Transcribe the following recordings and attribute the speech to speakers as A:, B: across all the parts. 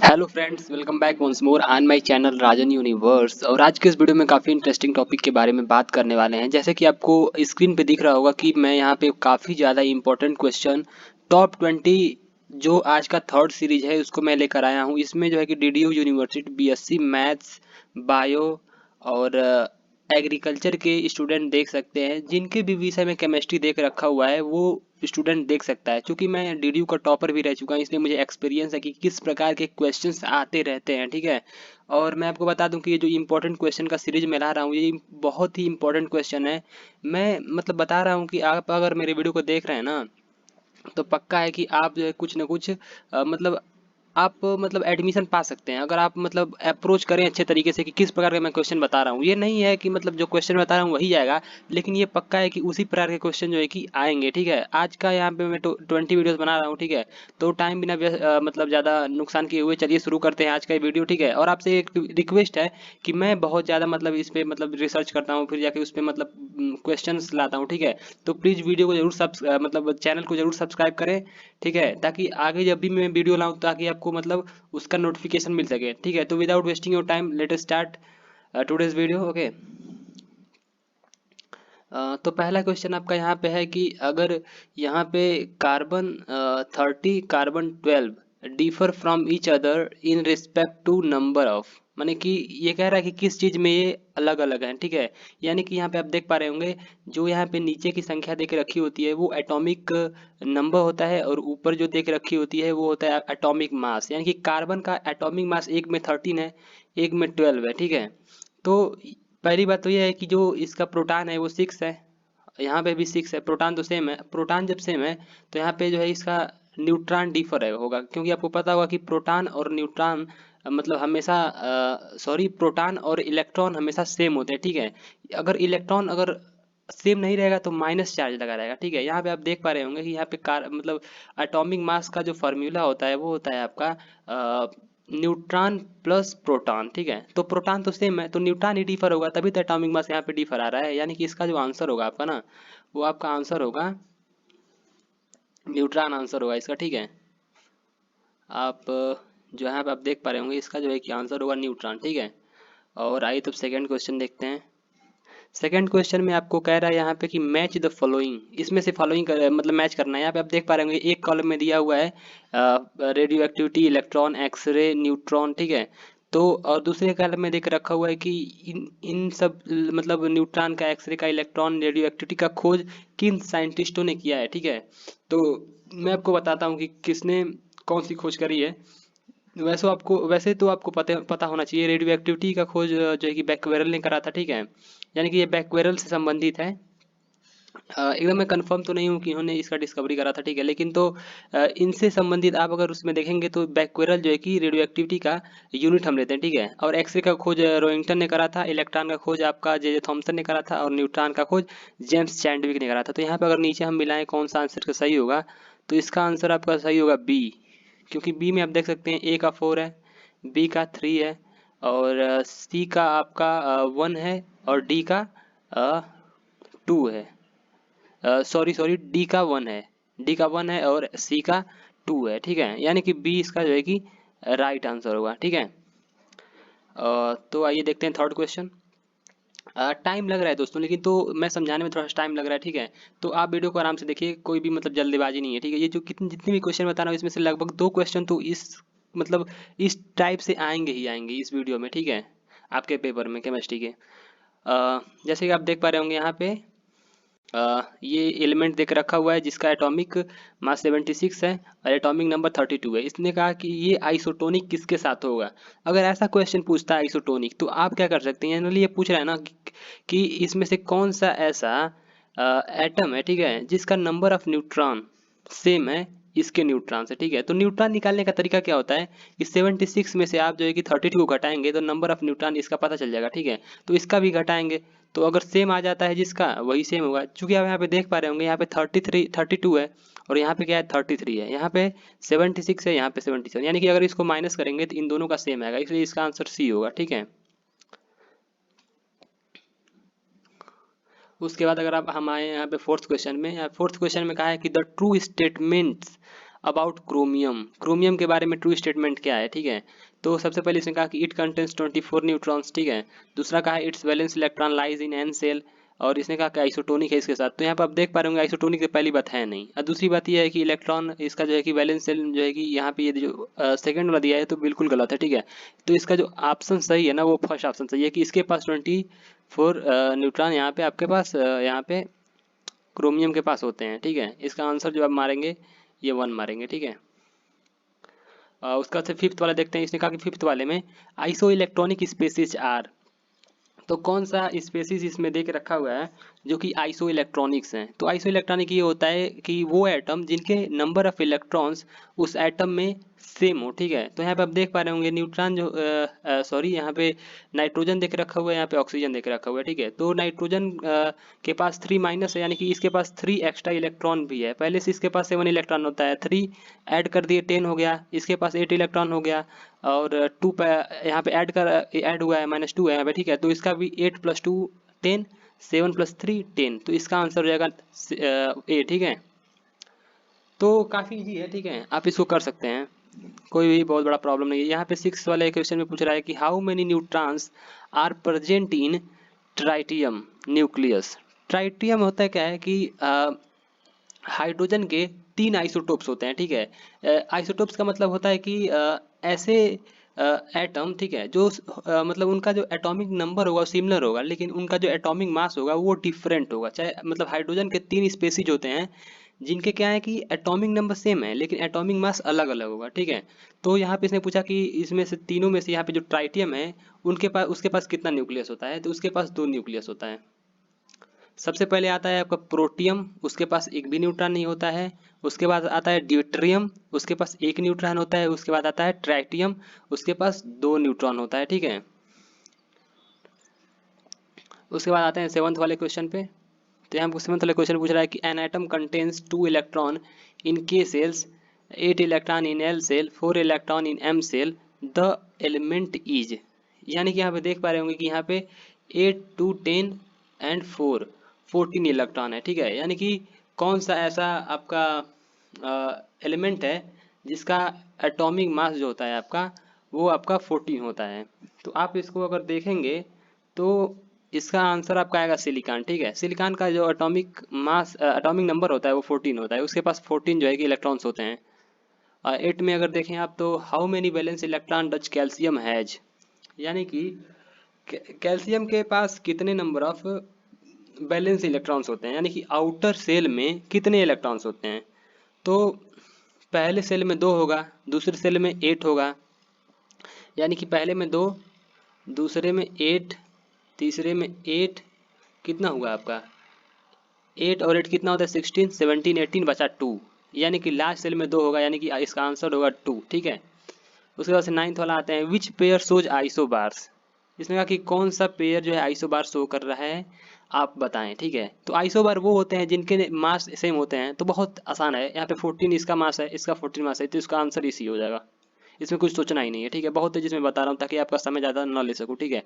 A: Hello friends, welcome back once more on my channel Rajan universe. और आज के इस वीडियो में काफ़ी इंटरेस्टिंग टॉपिक के बारे में बात करने वाले हैं। जैसे कि आपको स्क्रीन पे दिख रहा होगा कि मैं यहाँ पे काफ़ी ज़्यादा इंपॉर्टेंट क्वेश्चन टॉप 20 जो आज का थर्ड सीरीज है उसको मैं लेकर आया हूँ। इसमें जो है कि DDU university BSc maths, bio और एग्रीकल्चर के स्टूडेंट देख सकते हैं। जिनके भी विषय में केमिस्ट्री देख रखा हुआ है वो स्टूडेंट देख सकता है। क्योंकि मैं डीडीयू का टॉपर भी रह चुका हूँ, इसलिए मुझे एक्सपीरियंस है कि किस प्रकार के क्वेश्चंस आते रहते हैं। ठीक है, और मैं आपको बता दूं कि ये जो इंपॉर्टेंट क्वेश्चन का सीरीज मैं ला रहा हूँ ये बहुत ही इंपॉर्टेंट क्वेश्चन है। मैं मतलब बता रहा हूँ कि आप अगर मेरे वीडियो को देख रहे हैं ना, तो पक्का है कि आप जो है कुछ ना कुछ मतलब आप मतलब एडमिशन पा सकते हैं अगर आप मतलब अप्रोच करें अच्छे तरीके से कि किस प्रकार का मैं क्वेश्चन बता रहा हूँ। ये नहीं है कि मतलब जो क्वेश्चन बता रहा हूँ वही आएगा, लेकिन ये पक्का है कि उसी प्रकार के क्वेश्चन जो है कि आएंगे। ठीक है, आज का यहाँ पे मैं 20 वीडियोस बना रहा हूँ। ठीक है, तो टाइम बिना मतलब ज़्यादा नुकसान किए हुए चलिए शुरू करते हैं आज का ये वीडियो। ठीक है, और आपसे एक रिक्वेस्ट है कि मैं बहुत ज़्यादा मतलब इस पे मतलब रिसर्च करता हूँ, फिर जाके उस पर मतलब क्वेश्चंस लाता हूँ। ठीक है, तो प्लीज़ वीडियो को जरूर मतलब चैनल को जरूर सब्सक्राइब करें। ठीक है, ताकि आगे जब भी मैं वीडियो लाऊं ताकि आपको मतलब उसका नोटिफिकेशन मिल सके। ठीक है, तो without wasting your time let us start today's video. Okay, तो पहला क्वेश्चन आपका यहाँ पे है कि अगर यहाँ पे carbon 30 carbon 12 differ from each other in respect to number of, माने कि ये कह रहा है कि किस चीज में ये अलग अलग हैं। ठीक है, यानी कि यहाँ पे आप देख पा रहे होंगे जो यहाँ पे नीचे की संख्या देख के रखी होती है वो एटॉमिक नंबर होता है, और ऊपर जो देख रखी होती है वो होता है एटॉमिक मास। यानी कि कार्बन का एटॉमिक मास एक में 13 है, एक में 12 है। ठीक है, तो पहली बात तो ये है कि जो इसका प्रोटॉन है वो 6 है, यहाँ पे भी 6 है। प्रोटॉन तो सेम है, प्रोटॉन जब सेम है तो यहाँ पे जो है इसका न्यूट्रॉन डिफर है होगा, क्योंकि आपको पता होगा कि प्रोटॉन और न्यूट्रॉन मतलब हमेशा सॉरी प्रोटॉन और इलेक्ट्रॉन हमेशा सेम होते हैं। ठीक है, अगर इलेक्ट्रॉन अगर सेम नहीं रहेगा तो माइनस चार्ज लगा रहेगा। ठीक है, यहाँ पे आप देख पा रहे होंगे कि यहाँ पे कार मतलब एटॉमिक मास का जो फॉर्मूला होता है वो होता है आपका न्यूट्रॉन प्लस प्रोटॉन। ठीक है, तो प्रोटॉन तो सेम है तो न्यूट्रॉन ही डिफर होगा, तभी तो एटॉमिक मास यहाँ पे डिफर आ रहा है। यानी कि इसका जो आंसर होगा आपका ना, वो आपका आंसर होगा न्यूट्रॉन आंसर होगा इसका। ठीक है, आप जो यहाँ पे आप देख पा रहे होंगे इसका जो है कि आंसर होगा न्यूट्रॉन। ठीक है, और आइए तब सेकंड क्वेश्चन देखते हैं। सेकंड क्वेश्चन में आपको कह रहा है यहाँ पे कि मैच द फॉलोइंग, इसमें से फॉलोइंग मतलब मैच करना है। यहाँ पे आप देख पा रहे होंगे एक कॉलम में दिया हुआ है radioactivity, electron, x ray, neutron. ठीक है, तो और दूसरे कॉलम में देख रखा हुआ है कि इन इन सब मतलब न्यूट्रॉन का, एक्सरे का, इलेक्ट्रॉन, रेडियो एक्टिविटी का खोज किन साइंटिस्टों ने किया है। ठीक है, तो मैं आपको बताता हूँ कि किसने कौन सी खोज करी है। वैसे तो आपको पता पता होना चाहिए, रेडियो एक्टिविटी का खोज जो है कि बैक्वेरल ने करा था। ठीक है, यानी कि ये बैक्वेरल से संबंधित है। एकदम मैं कंफर्म तो नहीं हूँ कि इन्होंने इसका डिस्कवरी करा था। ठीक है, लेकिन तो इनसे संबंधित आप अगर उसमें देखेंगे तो बैक्वेरल जो है कि रेडियो एक्टिविटी का यूनिट हम लेते हैं। ठीक है, और एक्सरे का खोज रोइंगटन ने करा था, इलेक्ट्रॉन का खोज आपका जे जे थॉमसन ने करा था, और न्यूट्रॉन का खोज जेम्स चैडविक ने करा था। तो यहाँ पे अगर नीचे हम मिलाएं कौन सा आंसर का सही होगा, तो इसका आंसर आपका सही होगा बी। क्योंकि बी में आप देख सकते हैं ए का 4 है, बी का 3 है, और सी का आपका 1 है, और डी का 2 है। सॉरी सॉरी, डी का 1 है, डी का 1 है और सी का 2 है। ठीक है, यानी कि बी इसका जो है कि राइट आंसर होगा। ठीक है, तो आइए देखते हैं थर्ड क्वेश्चन। टाइम लग रहा है दोस्तों, लेकिन तो मैं समझाने में थोड़ा सा टाइम लग रहा है। ठीक है, तो आप वीडियो को आराम से देखिए, कोई भी मतलब जल्दबाजी नहीं है। ठीक है, ये जो कितने जितने भी क्वेश्चन बता रहा हूँ इसमें से लगभग 2 क्वेश्चन तो इस मतलब इस टाइप से आएंगे ही आएंगे इस वीडियो में। ठीक है, आपके पेपर में केमिस्ट्री के जैसे कि आप देख पा रहे होंगे यहाँ पे ये एलिमेंट देख रखा हुआ है जिसका एटॉमिक मास 76 है और एटॉमिक नंबर 32 है। इसने कहा कि ये आइसोटोनिक किसके साथ होगा। अगर ऐसा क्वेश्चन पूछता है आइसोटोनिक, तो आप क्या कर सकते हैं, जनरली ये पूछ रहा है ना कि इसमें से कौन सा ऐसा एटम है, ठीक है, जिसका नंबर ऑफ न्यूट्रॉन सेम है इसके न्यूट्रॉन से। ठीक है, तो न्यूट्रॉन निकालने का तरीका क्या होता है कि 76 में से आप जो है कि 32 को घटाएंगे तो नंबर ऑफ न्यूट्रॉन इसका पता चल जाएगा। ठीक है, तो इसका भी घटाएंगे, तो अगर सेम आ जाता है जिसका वही सेम होगा। चूंकि आप यहाँ पे देख पा रहे होंगे यहाँ पे 32 है, और यहाँ पे क्या है 33 है, यहाँ पे 76 है, यहाँ पे 77, यानी कि अगर इसको माइनस करेंगे तो इन दोनों का सेम आएगा, इसलिए इसका आंसर सी होगा। ठीक है, उसके बाद अगर आप हम आए यहाँ पे फोर्थ क्वेश्चन में, फोर्थ क्वेश्चन में कहा है कि the true statements about chromium, chromium के बारे में ट्रू स्टेटमेंट क्या है, ठीक है। तो सबसे पहले इसने कहा कि इट कंटेन्स 24 न्यूट्रॉन्स, ठीक है। दूसरा कहा it's valence electron lies in N shell, और इसने कहा कि आइसोटोनिक है इसके साथ। तो यहाँ पर आप देख पा रहे होंगे आइसोटोनिक की पहली बात है नहीं, और दूसरी बात यह है कि इलेक्ट्रॉन इसका जो है कि वैलेंस सेल जो है कि यहाँ पे ये जो सेकंड वाला दिया है तो बिल्कुल गलत है, ठीक है। तो इसका जो ऑप्शन सही है ना वो फर्स्ट ऑप्शन सही है कि इसके पास 24 न्यूट्रॉन यहाँ पे आपके पास यहाँ पे क्रोमियम के पास होते हैं, ठीक है। इसका आंसर जो आप मारेंगे ये 1 मारेंगे, ठीक है। उसका से फिफ्थ वाला देखते हैं। इसने कहा कि फिफ्थ वाले में आइसो इलेक्ट्रॉनिक स्पेसिस आर, तो कौन सा स्पेसिस इसमें दे के रखा हुआ है जो कि आइसो इलेक्ट्रॉनिक्स हैं। तो आइसो इलेक्ट्रॉनिक ये होता है कि वो एटम जिनके नंबर ऑफ इलेक्ट्रॉन्स उस एटम में सेम हो, ठीक है। तो यहाँ पे आप देख पा रहे होंगे न्यूट्रॉन जो सॉरी यहाँ पे नाइट्रोजन देख रखा हुआ है, यहाँ पे ऑक्सीजन देख रखा हुआ है, ठीक है। तो नाइट्रोजन के पास 3 माइनस है, यानी कि इसके पास 3 एक्स्ट्रा इलेक्ट्रॉन भी है। पहले से इसके पास 7 इलेक्ट्रॉन होता है, 3 ऐड कर दिए 10 हो गया, इसके पास 8 इलेक्ट्रॉन हो गया, और 2 यहाँ पे ऐड हुआ है -2 है यहाँ पे, ठीक है। तो इसका भी 8 + 2 10, 7 + 3 10, तो इसका आंसर हो जाएगा ए, ठीक है। तो काफ़ी इजी है, ठीक है, आप इसको कर सकते हैं, कोई भी बहुत बड़ा प्रॉब्लम नहीं है। यहाँ पे 6 वाले क्वेश्चन में पूछ रहा है कि how many neutrons are present in tritium nucleus. Tritium होता है क्या है कि हाइड्रोजन के 3 आइसोटोप्स होते हैं, ठीक है। आइसोटोप्स का मतलब होता है कि ऐसे एटम, ठीक है, जो मतलब उनका जो एटॉमिक नंबर होगा सिमिलर होगा, लेकिन उनका जो एटॉमिक मास होगा वो डिफरेंट होगा। चाहे मतलब हाइड्रोजन के 3 स्पेसीज होते हैं जिनके क्या है कि एटॉमिक नंबर सेम है लेकिन एटॉमिक मास अलग अलग होगा, ठीक है। तो यहाँ पे इसने पूछा कि इसमें से तीनों में से यहाँ पे जो ट्राइटियम है उसके पास कितना न्यूक्लियस होता है, तो उसके पास 2 न्यूक्लियस होता है। सबसे पहले आता है आपका प्रोटियम, उसके पास एक भी न्यूट्रॉन नहीं होता है। उसके बाद आता है ड्यूटेरियम, उसके पास 1 न्यूट्रॉन होता है। उसके बाद आता है ट्राइटियम, उसके पास 2 न्यूट्रॉन होता है, ठीक है। उसके बाद आते हैं 7th वाले क्वेश्चन पे। तो यहाँ हमको 7th वाले क्वेश्चन पूछ रहा है कि an atom contains 2 electron in K shells, 8 electron in L shell, 4 electron in M shell, the element is, यानी कि यहाँ पे देख पा रहे होंगे कि यहाँ पे 8 2 10 एंड 4 14 इलेक्ट्रॉन है, ठीक है। यानी कि कौन सा ऐसा आपका एलिमेंट है जिसका एटॉमिक मास जो होता है आपका वो आपका 14 होता है। तो आप इसको अगर देखेंगे तो इसका आंसर आपका आएगा सिलिकॉन, ठीक है। सिलिकॉन का जो एटॉमिक मास एटॉमिक नंबर होता है वो 14 होता है, उसके पास 14 जो है कि इलेक्ट्रॉन्स होते हैं। 8 में अगर देखें आप तो how many valence electron does calcium has, यानी कि कैल्शियम के पास कितने नंबर ऑफ वैलेंस इलेक्ट्रॉन्स होते हैं, यानी कि आउटर सेल में कितने इलेक्ट्रॉन्स होते हैं। तो पहले सेल में 2 होगा, दूसरे सेल में 8 होगा, यानी कि पहले में 2, दूसरे में 8, तीसरे में 8, कितना हुआ आपका 8 और 8 कितना होता है 16, 17 18 बचा 2, यानी कि लास्ट सेल में 2 होगा, यानी कि इसका आंसर होगा 2, ठीक है। उसके बाद से 9th वाला आते हैं विच पेयर शोज आइसोबार्स। इसने कहा कि कौन सा पेयर जो है आइसोबार शो कर रहा है आप बताएं, ठीक है। तो आइसोबार वो होते हैं जिनके मास सेम होते हैं, तो बहुत आसान है। यहाँ पे 14 इसका मास है, इसका 14 मास है, तो इसका आंसर इसी हो जाएगा, इसमें कुछ सोचना ही नहीं है, ठीक है। बहुत तेजी में बता रहा हूँ ताकि आपका समय ज़्यादा ना ले सकूँ, ठीक है।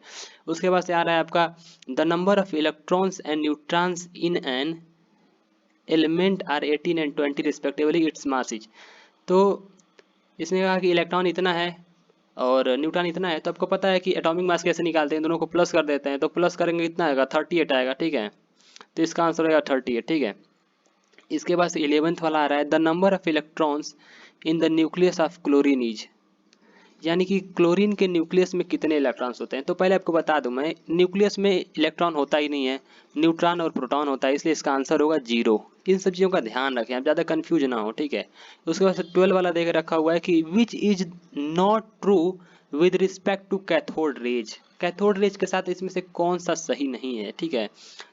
A: उसके बाद से आ रहा है आपका the number of electrons and neutrons in an element are 18 and 20 respectively its mass is. तो इसने कहा कि इलेक्ट्रॉन इतना है और न्यूट्रॉन इतना है, तो आपको पता है कि एटॉमिक मास कैसे निकालते हैं, दोनों को प्लस कर देते हैं, तो प्लस करेंगे कितना आएगा 38 आएगा, ठीक है। तो इसका आंसर होगा 38, ठीक है। इसके बाद 11th वाला आ रहा है the number of electrons in the nucleus of chlorine is, यानी कि क्लोरीन के न्यूक्लियस में कितने इलेक्ट्रॉन्स होते हैं। तो पहले आपको बता दूं मैं, न्यूक्लियस में इलेक्ट्रॉन होता ही नहीं है, न्यूट्रॉन और प्रोटॉन होता है, इसलिए इसका आंसर होगा 0। इन सब चीज़ों का ध्यान रखें, आप ज़्यादा कंफ्यूज ना हो, ठीक है। उसके बाद से 12 वाला देख रखा हुआ है कि which is not true with respect to cathode rays. Cathode rays के साथ इसमें से कौन सा सही नहीं है, ठीक है।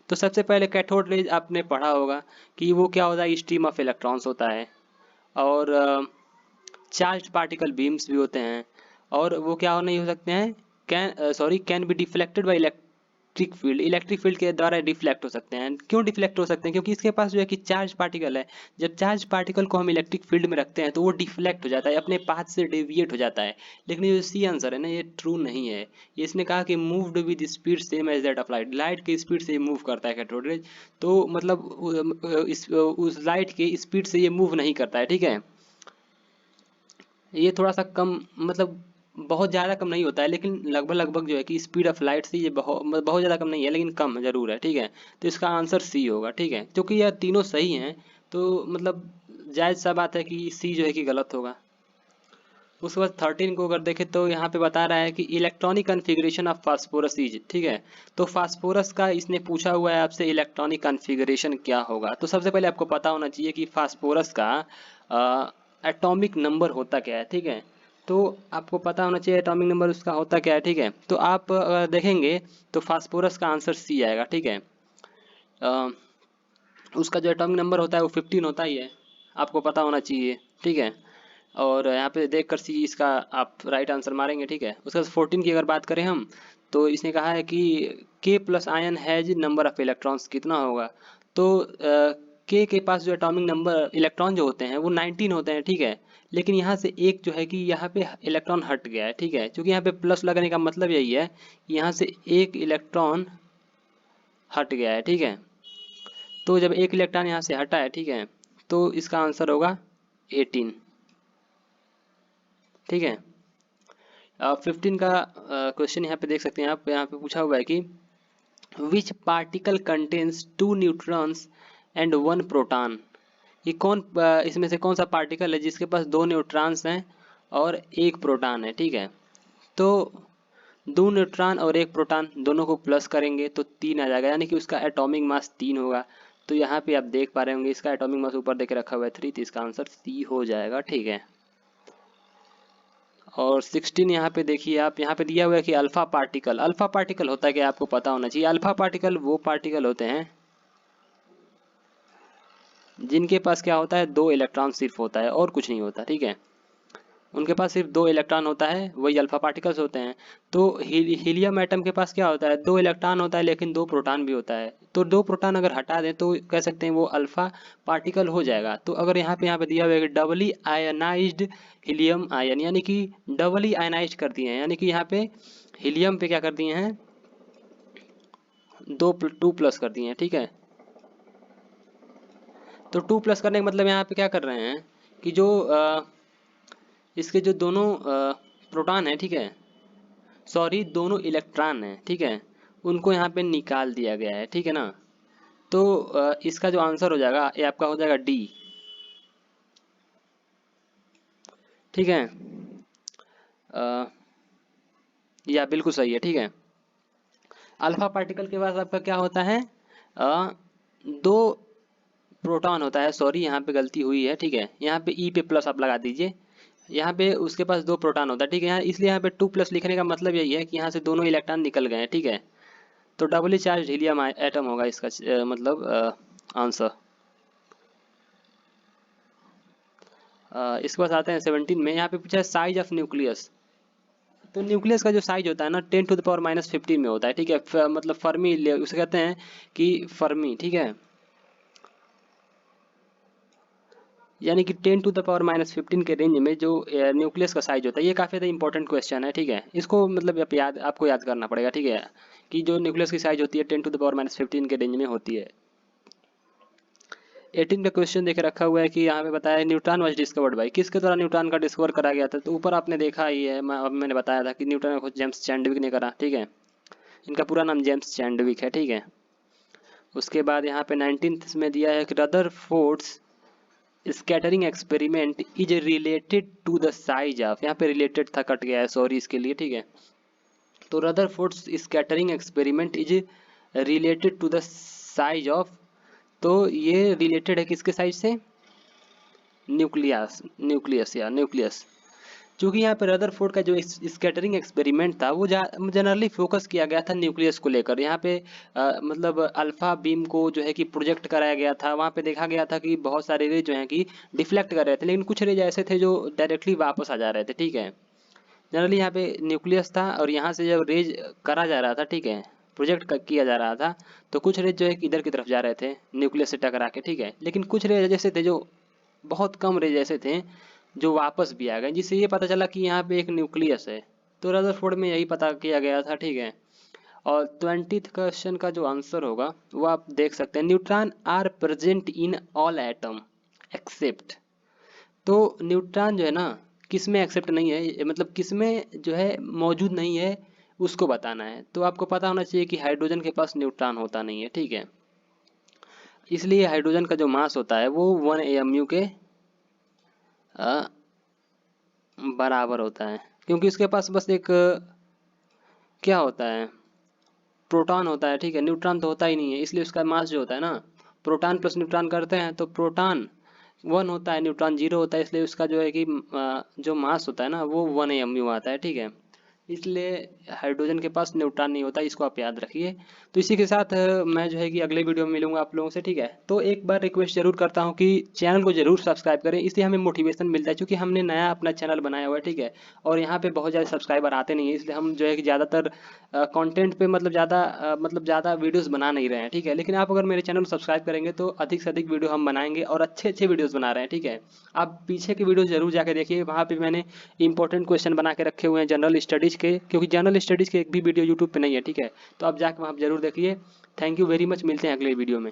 A: तो सबसे पहले कैथोड रेज आपने पढ़ा होगा कि वो क्या होता है, स्ट्रीम ऑफ इलेक्ट्रॉन्स होता है, और चार्ज पार्टिकल बीम्स भी होते हैं, और वो क्या नहीं हो सकते हैं, can be deflected by electric field, electric field के द्वारा डिफ्लेक्ट हो सकते हैं। क्यों डिफ्लेक्ट हो सकते हैं, क्योंकि इसके पास जो है कि चार्ज पार्टिकल है। जब चार्ज पार्टिकल को हम इलेक्ट्रिक फील्ड में रखते हैं तो वो डिफ्लेक्ट हो जाता है, अपने पाथ से डेविएट हो जाता है। लेकिन ये सी आंसर है ना, ये ट्रू नहीं है। ये इसने कहा कि moved with speed same as that of light, light की स्पीड से ये मूव करता है कैथोड रेज, तो मतलब उस लाइट के स्पीड से ये मूव नहीं करता है, ठीक है। ये थोड़ा सा कम, मतलब बहुत ज़्यादा कम नहीं होता है, लेकिन लगभग लगभग जो है कि स्पीड ऑफ लाइट से ये बहुत ज़्यादा कम नहीं है, लेकिन कम जरूर है, ठीक है। तो इसका आंसर सी होगा, ठीक है, क्योंकि यह तीनों सही हैं, तो मतलब जायज़ सा बात है कि सी जो है कि गलत होगा। उसके बाद 13 को अगर देखें तो यहाँ पे बता रहा है कि electronic configuration of phosphorus is, ठीक है। तो फास्फोरस का इसने पूछा हुआ है आपसे इलेक्ट्रॉनिक कन्फिग्रेशन क्या होगा। तो सबसे पहले आपको पता होना चाहिए कि फास्फोरस का एटॉमिक नंबर होता क्या है, ठीक है। तो आपको पता होना चाहिए एटॉमिक नंबर उसका होता क्या है, ठीक है। तो आप अगर देखेंगे तो फास्फोरस का आंसर सी आएगा, ठीक है। अ, उसका जो एटॉमिक नंबर होता है वो 15 होता ही है, आपको पता होना चाहिए, ठीक है। और यहाँ पे देख कर सी इसका आप राइट आंसर मारेंगे, ठीक है। उसके बाद 14 की अगर बात करें हम, तो इसने कहा है कि के plus ion has number of electrons कितना होगा। तो के पास जो एटॉमिक नंबर इलेक्ट्रॉन जो होते हैं वो 19 होते हैं, ठीक है। लेकिन यहाँ से एक जो है कि यहाँ पे इलेक्ट्रॉन हट गया है, ठीक है, क्योंकि यहाँ पे प्लस लगने का मतलब यही है कि यहाँ से एक इलेक्ट्रॉन हट गया है, ठीक है। तो जब एक इलेक्ट्रॉन यहाँ से हटा है, ठीक है, तो इसका आंसर होगा 18, ठीक है। 15 का क्वेश्चन यहाँ पे देख सकते हैं आप, यहाँ पे पूछा हुआ है कि which particle contains 2 neutrons and 1 proton. ये कौन इसमें से कौन सा पार्टिकल है जिसके पास 2 न्यूट्रॉन्स हैं और 1 प्रोटॉन है, ठीक है। तो 2 न्यूट्रॉन और 1 प्रोटॉन दोनों को प्लस करेंगे तो 3 आ जाएगा, यानी कि उसका एटॉमिक मास 3 होगा। तो यहाँ पे आप देख पा रहे होंगे इसका एटॉमिक मास ऊपर देके रखा हुआ है 3, तो इसका आंसर सी हो जाएगा, ठीक है। और 16 यहाँ पे देखिए आप, यहाँ पे दिया हुआ है कि अल्फा पार्टिकल। अल्फा पार्टिकल होता है क्या, आपको पता होना चाहिए। अल्फा पार्टिकल वो पार्टिकल होते हैं जिनके पास क्या होता है, 2 इलेक्ट्रॉन सिर्फ होता है और कुछ नहीं होता, ठीक है। उनके पास सिर्फ 2 इलेक्ट्रॉन होता है, वही अल्फा पार्टिकल्स होते हैं। तो हीलियम एटम के पास क्या होता है, 2 इलेक्ट्रॉन होता है लेकिन 2 प्रोटॉन भी होता है। तो 2 प्रोटॉन अगर हटा दें तो कह सकते हैं वो अल्फा पार्टिकल हो जाएगा। तो अगर यहाँ पे दिया हुआ है कि डबली आयनाइज्ड हीलियम आयन, यानी कि डबली आयनाइज कर दिए हैं, यानी कि यहाँ पे हीलियम पे क्या कर दिए हैं, 2 प्लस कर दिए हैं, ठीक है। तो 2 प्लस करने का मतलब यहाँ पे क्या कर रहे हैं कि जो इसके जो दोनों प्रोटॉन है, ठीक है, सॉरी दोनों इलेक्ट्रॉन है, ठीक है, उनको यहाँ पे निकाल दिया गया है, ठीक है ना। तो इसका जो आंसर हो जाएगा ये आपका हो जाएगा डी, ठीक है। या बिल्कुल सही है, ठीक है। अल्फा पार्टिकल के पास आपका क्या होता है, 2 प्रोटॉन होता है, सॉरी यहाँ पे गलती हुई है, ठीक है। यहाँ पे ई पे प्लस आप लगा दीजिए, यहाँ पे उसके पास 2 प्रोटॉन होता है, ठीक है। यहाँ इसलिए यहाँ पे 2 प्लस लिखने का मतलब यही है कि यहाँ से दोनों इलेक्ट्रॉन निकल गए हैं, ठीक है। तो डबली चार्ज हीलियम एटम होगा इसका मतलब आंसर। इसके बाद आते हैं 17 में, यहाँ पे पूछा है साइज ऑफ न्यूक्लियस। तो न्यूक्लियस का जो साइज होता है ना 10⁻⁻15 में होता है, ठीक है। मतलब फर्मी उसे कहते हैं कि फर्मी, ठीक है, यानी कि 10⁻⁻15 के रेंज में जो न्यूक्लियस का साइज होता है। ये काफ़ी ज़्यादा इंपॉर्टेंट क्वेश्चन है, ठीक है। इसको मतलब आपको याद करना पड़ेगा, ठीक है, कि जो न्यूक्लियस की साइज होती है 10⁻⁻15 के रेंज में होती है। 18 का क्वेश्चन देखे रखा हुआ है कि यहाँ पे बताया न्यूट्रॉन वाज डिस्कवर्ड बाय, किसके द्वारा न्यूट्रॉन का डिस्कवर करा गया था। तो ऊपर आपने देखा ही है, मैंने बताया था कि न्यूटन का खोज जेम्स चैडविक ने करा, ठीक है। इनका पूरा नाम जेम्स चैडविक है, ठीक है। उसके बाद यहाँ पे 19th में दिया है कि Rutherford's scattering experiment is related to the size of, यहाँ पे रिलेटेड था, कट गया है, सॉरी इसके लिए, ठीक है। तो Rutherford's scattering experiment is related to the size of, तो ये रिलेटेड है किसके साइज से, न्यूक्लियस, न्यूक्लियस। क्योंकि यहाँ पे रदरफोर्ड का जो स्कैटरिंग एक्सपेरिमेंट था वो जनरली फोकस किया गया था न्यूक्लियस को लेकर। यहाँ पे मतलब अल्फा बीम को जो है कि प्रोजेक्ट कराया गया था, वहाँ पे देखा गया था कि बहुत सारे रेज जो हैं कि डिफ्लेक्ट कर रहे थे, लेकिन कुछ रेज ऐसे थे जो डायरेक्टली वापस आ जा रहे थे, ठीक है। जनरली यहाँ पे न्यूक्लियस था और यहाँ से जब रेज करा जा रहा था, ठीक है, प्रोजेक्ट किया जा रहा था, तो कुछ रेज जो है कि इधर की तरफ जा रहे थे न्यूक्लियस से टकरा के, ठीक है। लेकिन कुछ रेज ऐसे थे जो बहुत कम रेज ऐसे थे जो वापस भी आ गए, जिससे ये पता चला कि यहाँ पे एक न्यूक्लियस है। तो रदरफोर्ड में यही पता किया गया था, ठीक है। और 20th क्वेश्चन का जो आंसर होगा वो आप देख सकते हैं, neutron are present in all atom except. तो न्यूट्रॉन जो है ना किस में एक्सेप्ट नहीं है, मतलब किस में जो है मौजूद नहीं है उसको बताना है। तो आपको पता होना चाहिए कि हाइड्रोजन के पास न्यूट्रॉन होता नहीं है, ठीक है। इसलिए हाइड्रोजन का जो मास होता है वो 1 AMU के बराबर होता है, क्योंकि उसके पास बस एक क्या होता है, प्रोटॉन होता है, ठीक है। न्यूट्रॉन तो होता ही नहीं है, इसलिए उसका मास जो होता है ना, प्रोटॉन प्लस न्यूट्रॉन करते हैं तो प्रोटॉन 1 होता है, न्यूट्रॉन 0 होता है, इसलिए उसका जो है कि जो मास होता है ना वो 1 AMU आता है, ठीक है। इसलिए हाइड्रोजन के पास न्यूट्रॉन नहीं होता, इसको आप याद रखिए। तो इसी के साथ मैं जो है कि अगले वीडियो में मिलूंगा आप लोगों से, ठीक है। तो एक बार रिक्वेस्ट जरूर करता हूँ कि चैनल को जरूर सब्सक्राइब करें, इससे हमें मोटिवेशन मिलता है, क्योंकि हमने नया अपना चैनल बनाया हुआ है, ठीक है। और यहाँ पे बहुत ज़्यादा सब्सक्राइबर आते नहीं है, इसलिए हम जो है कि ज़्यादातर कंटेंट पे मतलब ज़्यादा वीडियोस बना नहीं रहे हैं, ठीक है। लेकिन आप अगर मेरे चैनल को सब्सक्राइब करेंगे तो अधिक से अधिक वीडियो हम बनाएंगे और अच्छे अच्छे वीडियोस बना रहे हैं, ठीक है। आप पीछे के वीडियो जरूर जाके देखिए, वहाँ पे मैंने इंपॉर्टेंट क्वेश्चन बना के रखे हुए हैं जनरल स्टडीज़ के, क्योंकि जनरल स्टडीज़ के एक भी वीडियो यूट्यूब पे नहीं है, ठीक है। तो आप जाके वहाँ जरूर देखिए। थैंक यू वेरी मच, मिलते हैं अगले वीडियो में।